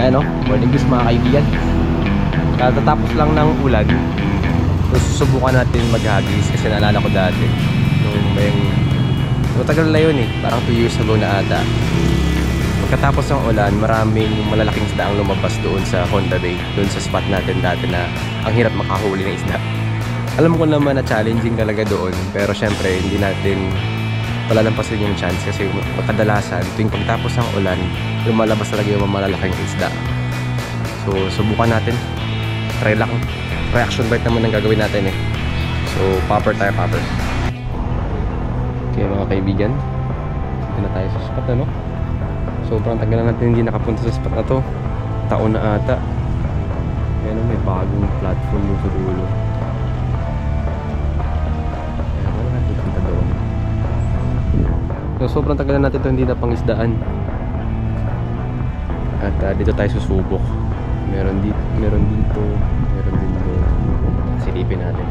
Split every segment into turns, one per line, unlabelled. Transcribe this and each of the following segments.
Ayan o, morning views mga kaibigan. Katatapos lang ng ulan. So susubukan natin maghagis kasi naalala ko dati nung may matagal na yun parang 2 years ago na ata. Pagkatapos ng ulan, maraming malalaking isda ang lumabas doon sa Honda Bay, doon sa spot natin dati na ang hirap makahuli ng isda. Alam ko naman na challenging talaga doon, pero syempre hindi natin palalampasin yung chance kasi kadalasan tuwing pagtapos ng ulan, lumalabas talaga yung malalaking isda. So subukan natin, try lang, reaction bite naman ang gagawin natin So popper tayo, popper. Okay mga kaibigan, dito na tayo sa spot sobrang tagal na natin hindi nakapunta sa spot na to, taon na ata. Ayan may bagong platform yung sa dulo. Ayan, wala natin punta doon. So sobrang tagal na natin ito hindi na pangisdaan. At dito tayo susubok. Meron dito, meron dito. Silipin natin.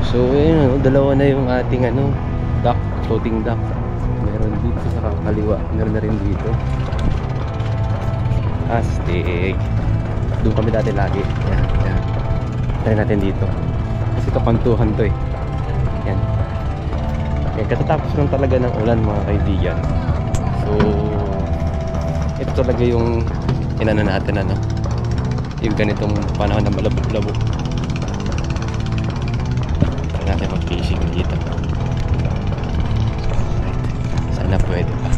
So ayun, dalawa na yung ating duck, floating duck. Meron dito sa kaliwa, meron na rin dito. Astig. Doon kami dati lagi. Yan. Try natin dito. Kasi kapantuhan to Yan. Okay, katatapos lang talaga ng ulan mga kaibigan. So ito talaga yung inano natin yung ganitong panahon na malabog-labog. Try natin mag-fishing dito. Sana pwede pa.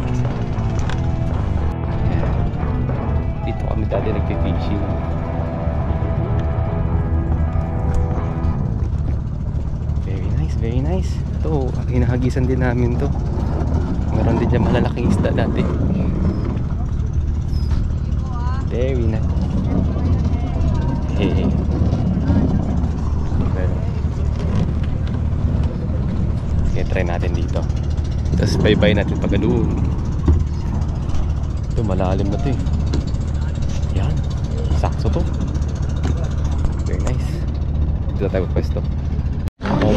Ayan. Dito kami dati nag-fishing. Very nice. Ito, hinahagisan din namin to. Meron din dyan malalaking isda dati. Very nice. Hey. Okay, try natin dito. Tapos bye-bye natin pag doon. Ito, malalim na to Yan. Sakso to. Very nice. Dito tayo pwesto.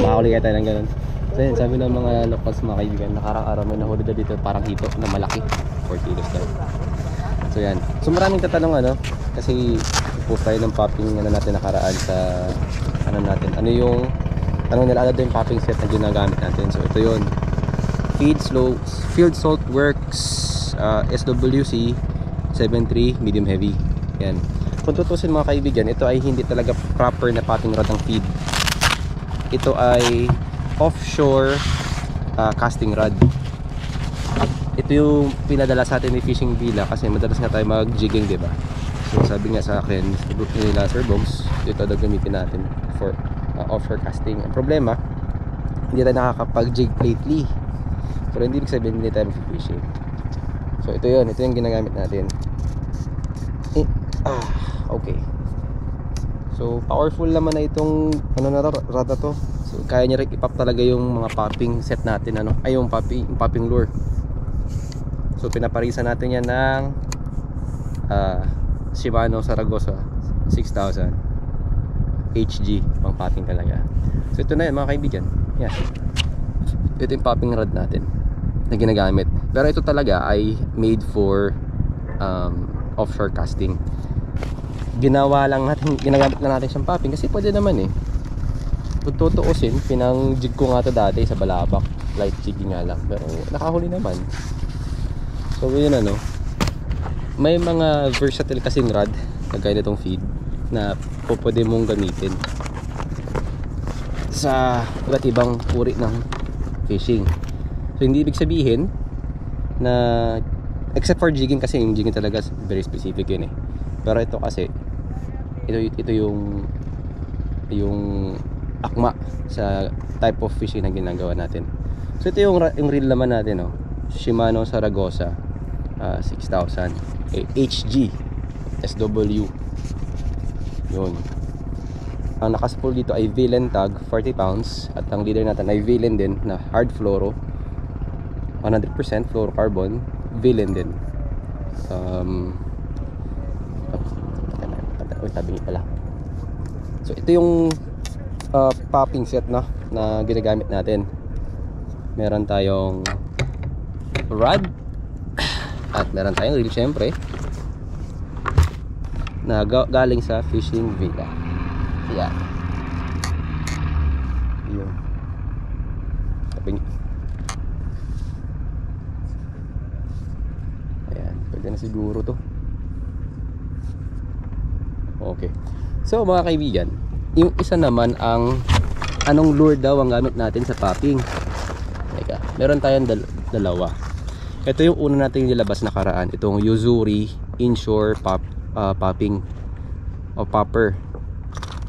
Makakuli kaya tayo ng ganun. So yun, sabi ng mga locals mga kaibigan, nakarang araw may nahuli na dito parang hito na malaki, 4 kilos daw. So yan. So maraming tatanong kasi post tayo ng popping natin nakaraan sa natin. Ano yung nila yung popping set na ginagamit natin. So ito yun. Field Salt Works SWC 73 medium heavy. Yan. Kung tutusin mga kaibigan, ito ay hindi talaga proper na popping rod ng feed. Ito ay offshore casting rod. Ito yung pinadala sa atin ni Fishing Villa kasi madalas nga tayo mag-jigging, diba? So sabi nga sa akin nila Sir Bogs, ito daw gamitin natin for offshore casting. Ang problema, hindi tayo nakakapag-jig lately. Pero hindi ibig sabihin hindi tayo mag-fishing. So ito yung ginagamit natin. Okay. So powerful naman na itong rod na to. So kaya niya rin ipop talaga yung mga popping set natin yung popping lure. So pinaparisan natin yan ng Shimano Zaragoza 6000 HG, pang popping talaga. So ito na yun mga kaibigan. Yan. Ito yung popping rod natin na ginagamit. Pero ito talaga ay made for offshore casting. Ginagamit lang natin siyang popping kasi pwede naman kung tutuusin, pinang-jig ko nga ito dati sa Balabak, light jigging nga lang, pero nakahuli naman. So yun may mga versatile kasing rod kagaya nitong feed na pwede mong gamitin sa iba't ibang uri ng fishing. So hindi ibig sabihin na except for jigging, kasi yung jigging talaga very specific yun pero ito kasi ito yung akma sa type of fishing na ginagawa natin. So ito yung reel naman natin Shimano Zaragoza 6000 HG SW. Yun. Ang nakaspool dito ay Villain tag 40 pounds at ang leader natin ay Villain din na hard fluoro 100% fluorocarbon. Villain din. Tabi pala. So ito yung popping set na ginagamit natin. Meron tayong rod at meron tayong reel syempre. na galing sa fishing villa. Yan. Yun. Ayan, pwede na siguro to. Okay. So mga kaibigan, yung isa naman ang anong lure daw ang gamit natin sa popping. Teka, meron tayong dalawa. Ito yung una natin nilabas na karaan. Itong Yo-Zuri inshore popping o popper.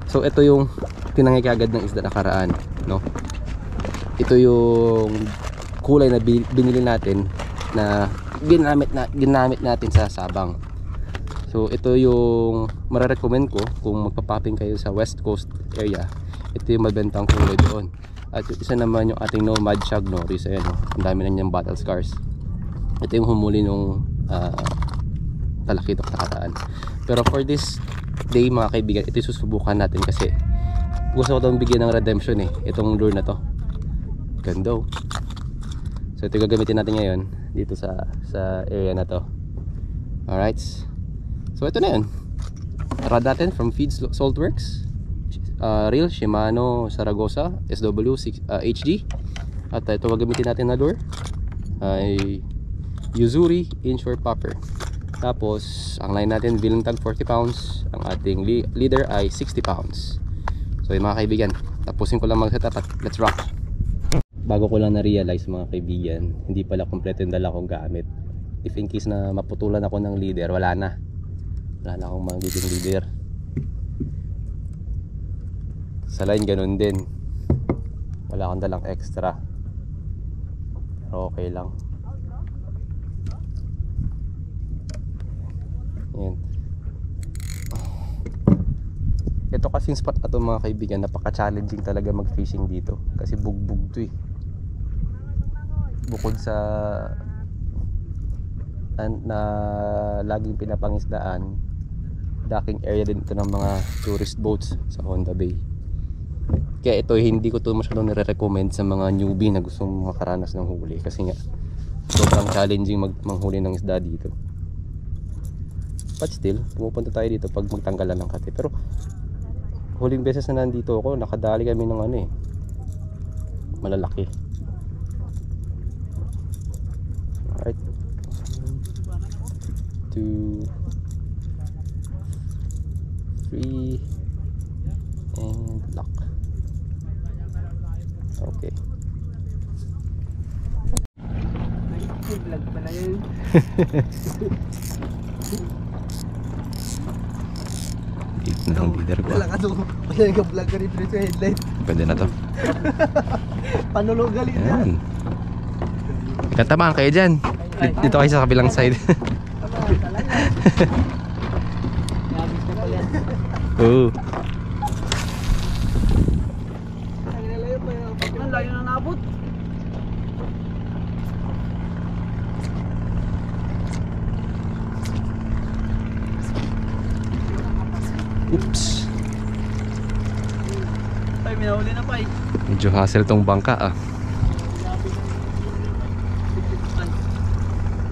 So ito yung pinangikagad ng isda na karaan, no? Ito yung kulay na binili natin na ginamit natin sa Sabang. So ito yung mararecommend ko kung magpa-popping kayo sa West Coast area. Ito yung mabentang kulay doon. At yung isa naman yung ating Nomad Shag Norris. Ayan, ang dami na niyang battle scars. Ito yung humuli nung talakitok na kataan. Pero for this day mga kaibigan, ito yung susubukan natin kasi gusto ko itong bigyan ng redemption itong lure na to. Ganda. So ito yung gagamitin natin ngayon dito sa area na to. Alright. So ito na yun. Rod natin from Feeds Saltworks, reel Shimano Saragosa SW6 HD. At ito gagamitin natin na lure ay Yo-Zuri inshore popper. Tapos ang line natin bilang tag 40 pounds. Ang ating leader ay 60 pounds. So yung mga kaibigan, tapusin ko lang mag-setup at let's rock. Bago ko lang na-realize mga kaibigan, hindi pala kompleto yung dala kong gamit. If in case na maputulan ako ng leader, wala na akong magiging leader. Sa line ganun din, wala akong dalang extra, pero okay lang. Yan. Ito kasing spot na to mga kaibigan, napaka-challenging talaga mag-fishing dito kasi bugbog to bukod sa na laging pinapangisdaan, docking area din ito ng mga tourist boats sa Honda Bay. Kaya ito hindi ko to masyadong nire-recommend sa mga newbie na gustong makaranas ng huli kasi nga sobrang challenging manghuli ng isda dito. But still, pumupunta tayo dito pag magtanggalan ng kate. Pero huling beses na nandito ako, nakadali kami ng malalaki. Alright, 2, 3 and lock. Okay.
Vlog pala yun.
Dito na ang leader ko.
Wala ka doon. Wala ka vlog ka rito sa headlight.
Pwede na to.
Panulog galit na.
Ayan. Tatamaan kayo dyan. Dito kayo sa kabilang side. Oo.
Ang layo na nabot.
Oops.
Pay, may nahuli na pa
Medyo hassle tong bangka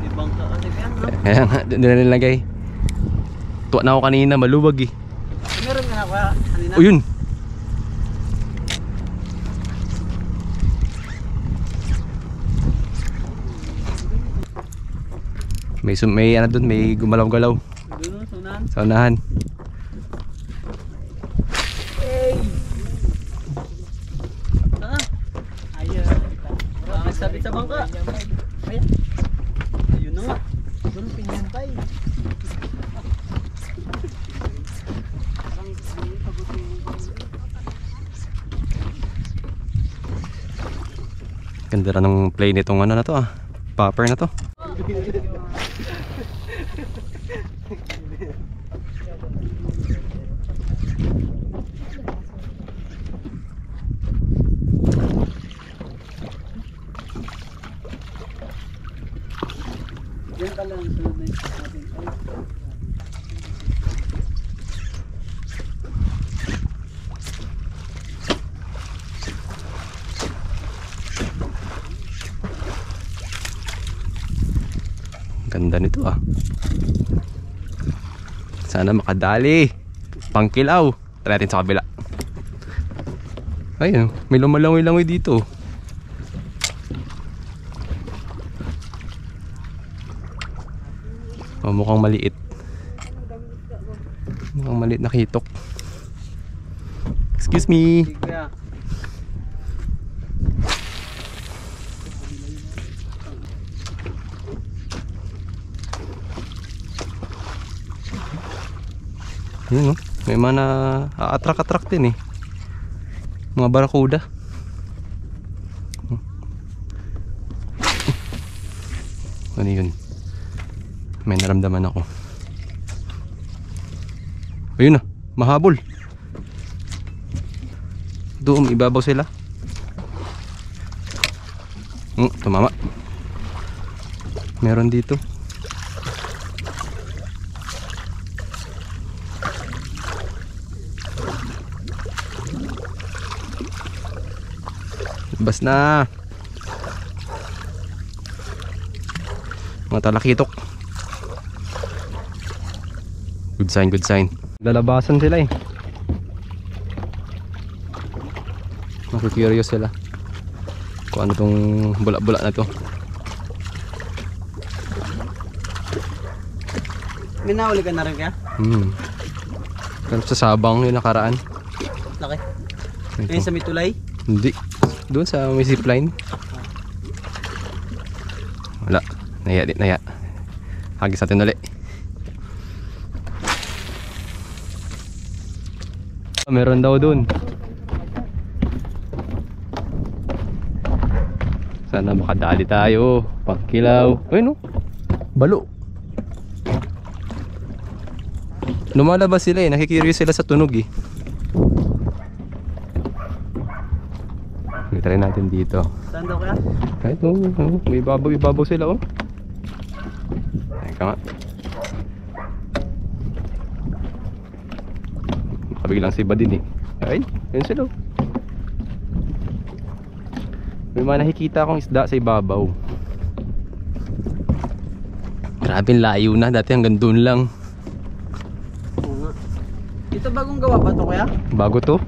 May bangka kasi kaya
Kaya nga, doon na nilagay. Tuwa na ako kanina, maluwag
meron nga na kaya kanina.
O yun. May ano doon, may gumalaw-galaw
Doon, sunan.
sa unahan.
Hey! Ayun. Marami sabit sa bangka. Ayan. Ayun na nga. Doon pinyantay.
Ganda na ng play nitong ano na to popper na to.
Diyan ka lang sunod na natin.
Ganda nito Sana makadali. Pangkilaw. Tara natin sa kabila. Ayun, may lumalangoy-langoy dito. Oh, mukhang maliit. Mukhang maliit na kitok. Excuse me.
Kuya.
Yun, no? May mga na-attract din eh. Mga barakuda. Ano yun? May naramdaman ako. Ayun na, mahabol. Doon, ibabaw sila. Tumama. Meron dito. Bas na. Mga talakitok. Good sign, good sign. Lalabasan sila eh. Nakikurious sila kung ano tong bula-bula na to.
May nahuli ka na rin kaya?
Pero sa Sabang yung nakaraan.
Laki.
Ito.
Ayun sa Mitulay?
Hindi. Doon sa may zipline. Wala. Naya. Hagis natin ulit. Meron daw doon. Sana makadali tayo. Pagkilaw. Ayun, no? Balo. Lumalabas sila eh. Nakikirious sila sa tunog eh. Try natin dito.
Saan daw kaya?
Kahit may ibabaw sila oh. Teka nga. Makabiglang si iba din eh. Ay, yun sila. May mga nakikita akong isda sa ibabaw. Grabe layo na. Dati hanggang doon lang.
Oo nga. Ito bagong gawa ba to kaya?
Bago to.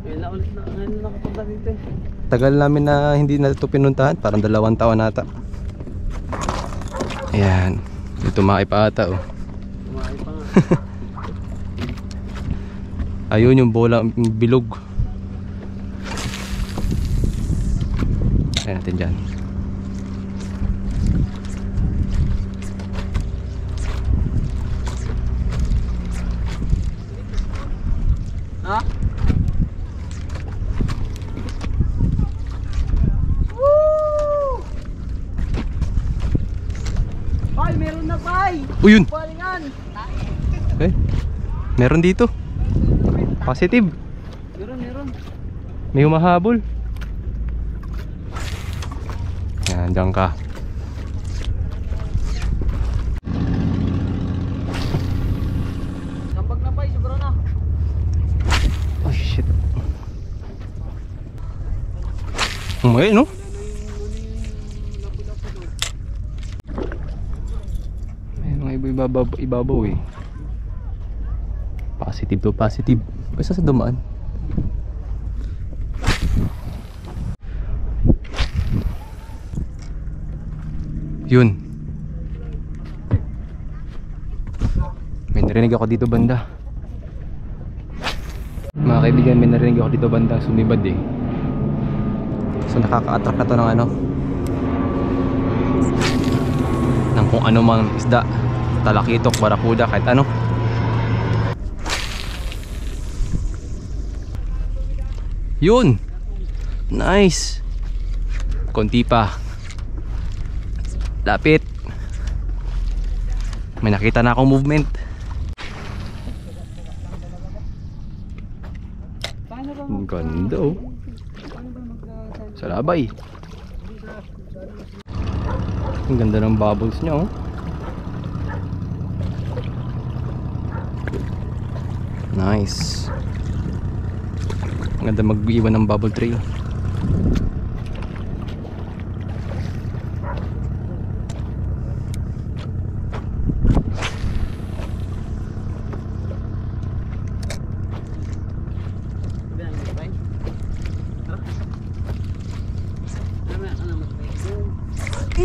Ngayon na nakapunta dito eh.
Tagal namin na hindi na ito pinuntahan. Parang 2 taon nata. Ayan. Ito maipa ata oh.
Kumain pa nga.
Ayun yung bola bilog. Ayan natin dyan.
Ha? Ay, meron na pay!
Uyun!
Balingan!
Okay. Meron dito. Positive.
Meron.
May humahabol. Yan, dyan ka.
Tambak na pay, sobra na.
Oh shit. Umay no? Ayun mga ibabaw eh. Positive to positive. Basta sa dumaan. Yun. May narinig ako dito banda. Mga kaibigan, may narinig ako dito banda. Sumibad eh. So nakaka-attract na to ng ano, ng kung ano mang isda. Talakitok, barakuda, kahit ano. Yun. Nice. Konti pa. Lapit. May nakita na akong movement. Ang ganda oh. Salabay. Ang ganda ng bubbles niya oh. Nice. Ang ganda mag-iwan ng bubble trail.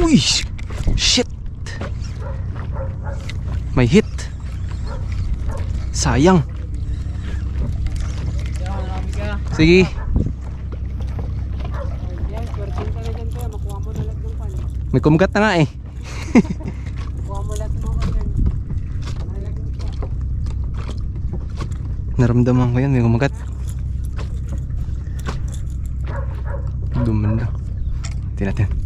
Uy! Shit! May hit. Sayang. Sige. May kumgat na nga eh. Naramdaman ko yan, may kumagat. Dumanda. Tingnan natin.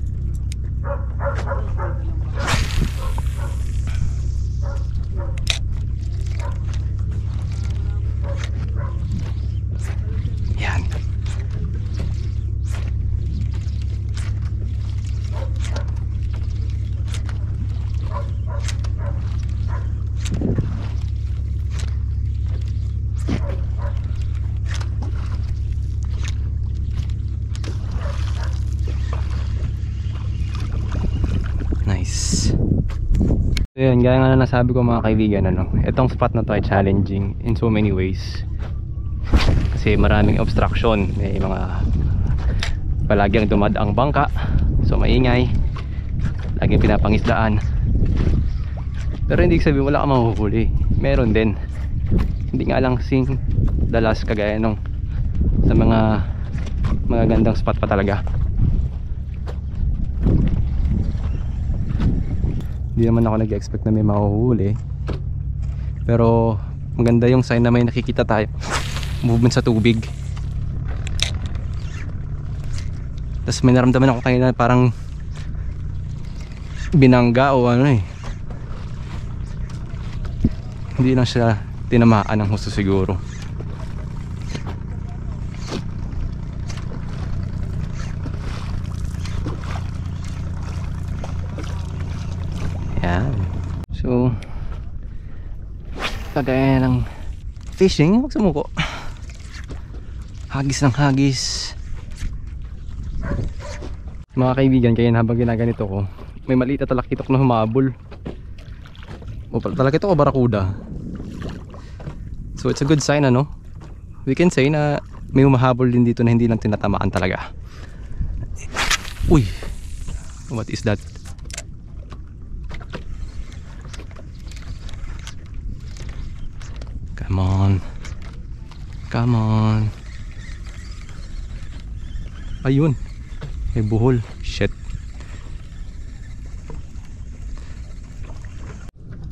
Yan. Nice. So yun, gaya nga na nasabi ko mga kaibigan, itong spot na to ay challenging in so many ways. Kasi maraming obstruction, may mga palagyang dumadaang bangka, so maingay, laging pinapangisdaan. Pero hindi sabihin wala ka mahuhuli, meron din. Hindi nga lang sing dalas kagaya nung sa mga gandang spot pa talaga. Hindi naman ako nag-expect na may mahuhuli, pero maganda yung sign na may nakikita tayo, movement sa tubig. Tapos may naramdaman ako kanina parang binangga o ano eh, hindi lang siya tinamaan ng husto siguro. Yan. So kagaya ng fishing, huwag sumuko. Hagis ng hagis. Mga kaibigan, kaya habang ginaganito ko, may maliit na talakitok na humabol. O talakitok o barakuda. So it's a good sign, ano? We can say na may humahabol din dito na hindi lang tinatamaan talaga. Uy! What is that? Come on. Come on. Ayun. May buhol. Shit.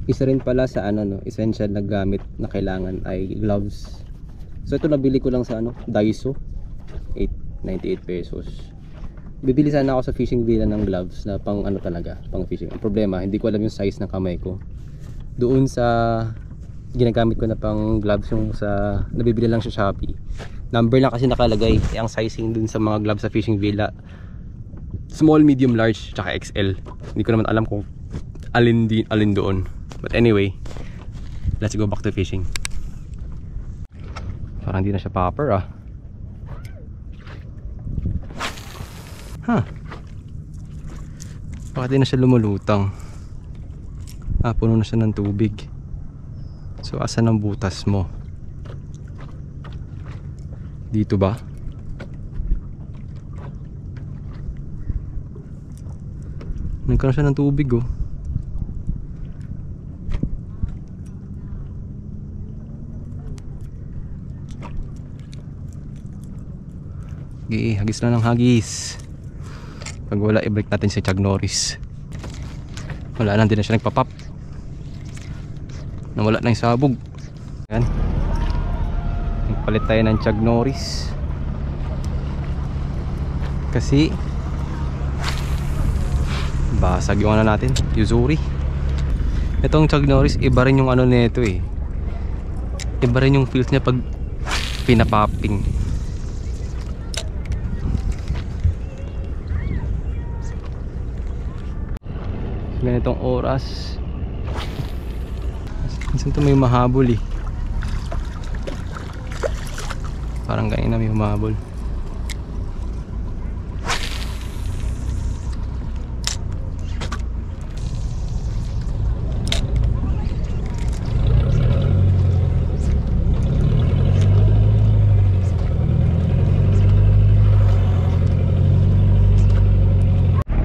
Isa rin pala sa essential na gamit na kailangan ay gloves. So ito nabili ko lang sa Daiso. 98 pesos. Bibili sana ako sa fishing villa ng gloves na pang talaga, pang fishing. Ang problema, hindi ko alam yung size ng kamay ko. Doon sa ginagamit ko na pang gloves yung sa nabibili lang sa Shopee, number lang kasi nakalagay. Ang sizing dun sa mga gloves sa fishing villa, small, medium, large, tsaka XL. Hindi ko naman alam kung alin doon. But anyway, let's go back to fishing. Parang hindi na siya popper bakit di na siya lumulutang? Puno na siya ng tubig. So asan ang butas mo? Dito ba? Nagkaroon siya ng tubig Okay, hagis na ng hagis. Pag wala, i-break natin si Chag Norris. Wala lang, din na siya nagpapap. Nawala na yung sabog. Ayan. Nagpalit tayo ng Chag Norris. Kasi basag yung natin, Yuzuri. Itong Chag Norris, iba rin yung nito eh. Iba rin yung feels niya pag pinapopping. Ganitong oras minsan ito may mahabol parang ganyan na may humahabol.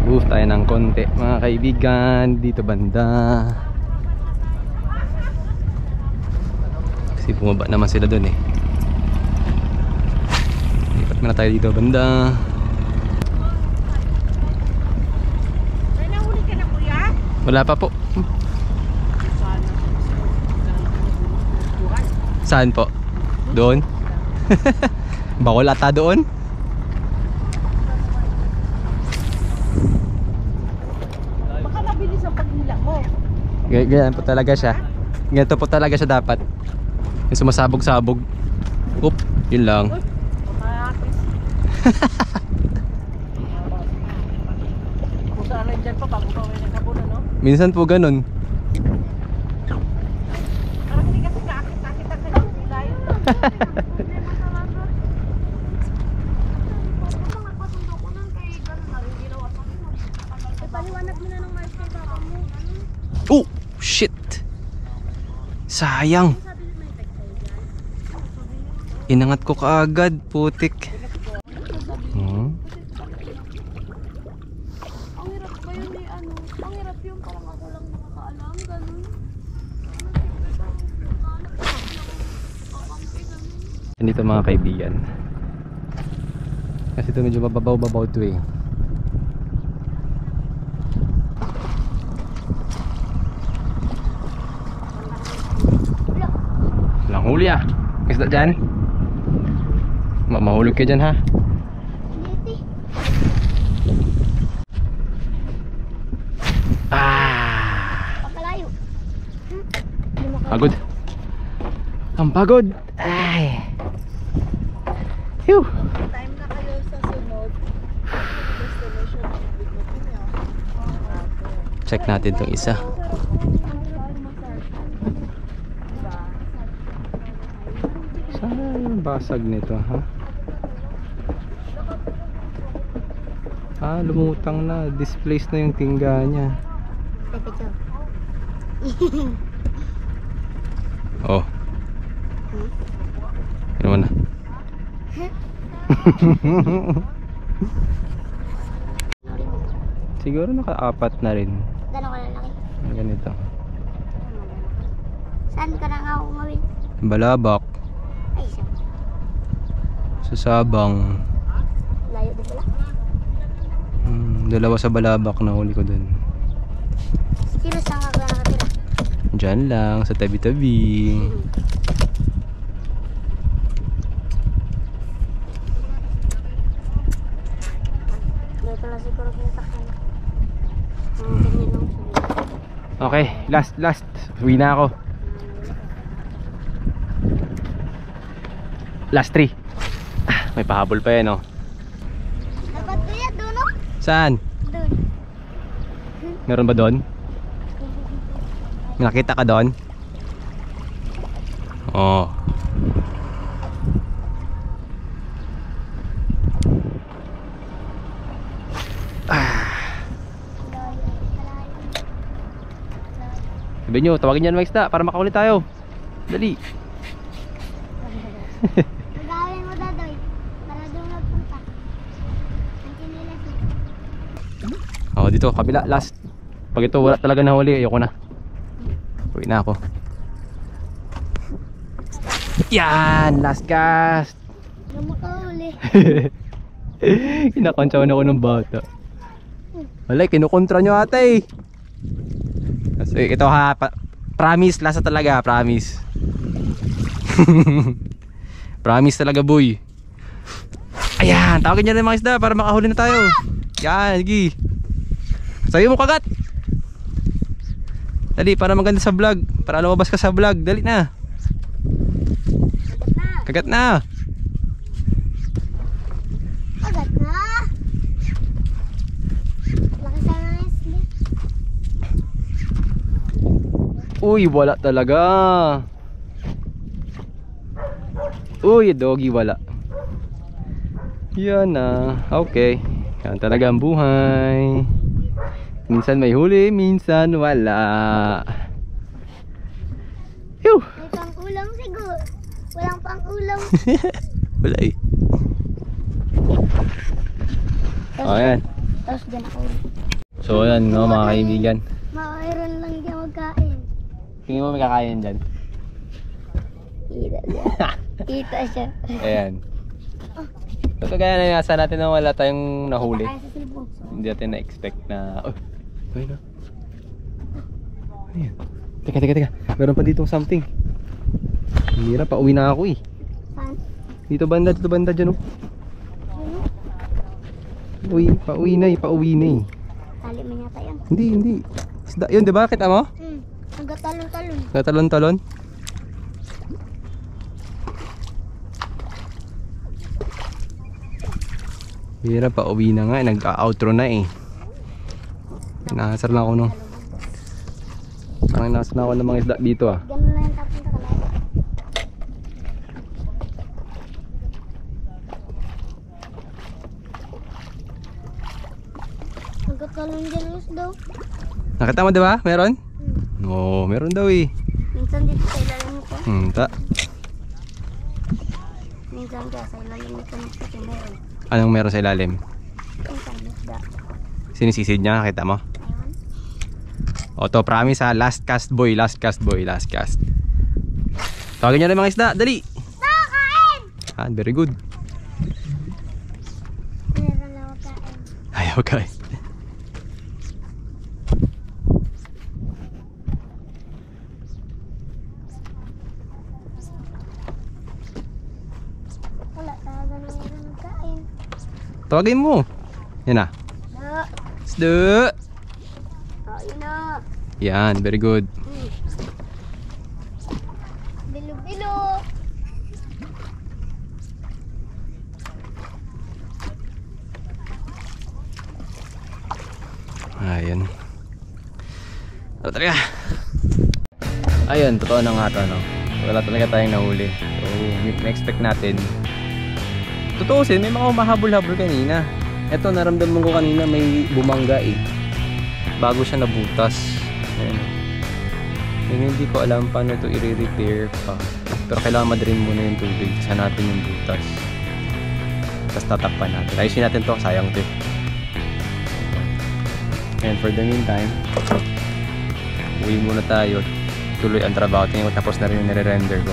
Move tayo ng konti mga kaibigan dito banda. Kasi bumaba naman sila dun eh. Lipat muna tayo dito banda.
May nahuli ka na, kuya?
Wala pa po. Saan po? Doon? Bawal ata doon?
Baka mabilis ang paghila mo.
Ganyan po talaga siya. Ganito po talaga siya dapat. Yung sumasabog-sabog. Oop, yun lang.
Makakis. Kung saan rin dyan pa, bago pa may nagkabuna, no?
Minsan po ganun.
Parang hindi kasi kakit-kakit ang kanyang kulay. Paliwanag mo na ng mais kay papa mo.
Oh, shit. Sayang. Inangat ko kaagad, putik.
Ang hirap ba yun eh, ano? Ang hirap yun, parang ako lang nakakaalam, ganun.
Dito mga kaibigan. Kasi ito medyo mababaw-babaw ito eh. Walang huli ah. Isda dyan. Mahulog ka dyan ha.
Pakalayo.
Pagod. Ang pagod. Ay. Phew.
Time na kayo sa sunod destination ng bituin niya.
Check natin tong isa. Sana yung basag nito ha. Ah, lumutang na. Displaced na yung tingga niya. Oh. Ano man na? Siguro naka-apat na rin.
Gano'n ka lalaki?
Ganito.
Saan ka na nga umawin?
Balabak.
Ay, siya.
Sa Sabang.
Layo din pala.
Dalawa sa Balabak na huli ko dun.
Sino saan ka nakatira?
Diyan lang, sa tabi-tabi.
Dito lang siguro kinatakhan. Ganyan lang siya.
Okay, last. Uwi na ako. Last 3. May pahabol pa yan oh.
Dapat kaya doon, no?
Saan?
Doon.
Meron ba doon? Nakita ka doon? Oh. Sabi nyo, tawagin nyo ng isda para makahuli tayo. Dali.
Gagawin mo, Dadoy. Para doon magpunta. Ang kinilas mo.
Oh, dito, kabila, last. Pag ito wala talaga nahuli, ayoko na. Uwi na ako. Yan, last cast.
Yung makahuli.
Kinakantsawan ako ng bata. Wala, kinukontra nyo ata eh. Kasi ito ha, promise, lasa talaga, promise. Promise talaga boy. Ayan, tawagin nyo na yung mga isda para makahuli na tayo. Yan, sige. Sabi mo kagat. Dali, para maganda sa vlog. Para lumabas ka sa vlog, dali na. Kagat na.
Agad na. Laki sana yung slip.
Uy, wala talaga. Uy, doggy, wala. Yan na. Okay. Yan talaga ang buhay. Minsan may huli, minsan wala. Yuh.
May pang-ulam siguro. Walang pang-ulam.
Wala eh. Oh, ayan.
Tapos dyan ako.
So ayan no mga kaibigan.
Mayroon lang dyan magkain.
Tingin mo may kakain dyan?
Kita siya. Kita siya.
Ayan. So kagaya na nasa natin na wala tayong nahuli.
Kaya sa silbong.
Hindi natin na-expect na... Oh, ayun na. Ano yan? Teka. Meron pa ditong something. Hira, pauwi na ako eh.
Saan?
Dito banda dyan oh. Uy, pauwi na eh.
Tali mo yata yan.
Hindi. Isda, yun diba? Kita mo?
Nagatalon-talon.
Natalon-talon. Hira, pauwi na nga. Nag-outro na eh. Nakasar na ako no. Parang nakasar na ako ng mga isda dito ah.
Ganun lang yung tapon sa kalay. Nagatalon dyan daw.
Nakita mo diba? Meron? Oo, meron daw eh.
Minsan dito sa ilalim nito.
Ta.
Minsan dyan sa ilalim nito nito meron.
Anong meron sa ilalim?
Minsan isda.
Sinisisid niya, nakita mo?
Ayun.
O to, promise ha, last cast boy. Tawagin niyo na mga isda, dali!
Kain!
Ah, very good.
Meron lang ako kain.
Ayaw guys.
Wala talaga na meron kain.
Tawagin mo. Yan na.
Na.
Isda!
Ayun na.
Yan, very good.
Bilo-bilo.
Ayan. Ano talaga? Ayun, totoo na nga to, no? Wala talaga tayong nahuli. So, na-expect natin. Totoo sin, may mga mahabol-habol kanina. Eto, naramdaman ko kanina may bumangga eh. Bago siya nabutas. Ayan. Yung hindi ko alam paano ito i-repair pa. Pero kailangan madrin muna yung tubig. Saan natin yung butas. Tapos tatakpan natin. Ayusin natin to, sayang to eh. And for the meantime, uwi muna tayo. Tuloy ang trabaho. Tingin ko tapos na rin yung nire-render ko.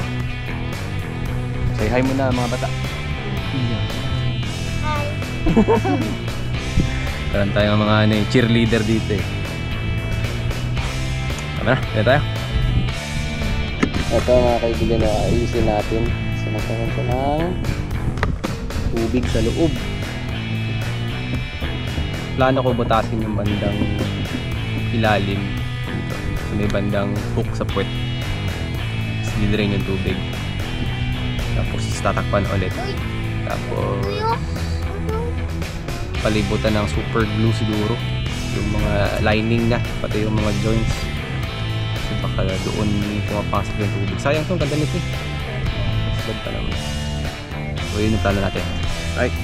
Say hi muna mga bata.
Hi.
Karan tayo mga cheerleader dito eh. Tama na, dito tayo. Ito mga kaibigan na ayusin natin. Sinagkaroon ko ng tubig sa loob. Plano ko butasin yung bandang ilalim dito. So may bandang hook sa puwet. Tapos didrain yung tubig. Tapos tatakpan ulit. Tapos palibutan ng super glue siguro. Yung mga lining na, pati yung mga joints. Kasi baka doon pumapasok yung tubig. Sayang to, ang ganda nito eh. Mas pa naman. So yun yung plano natin. Alright.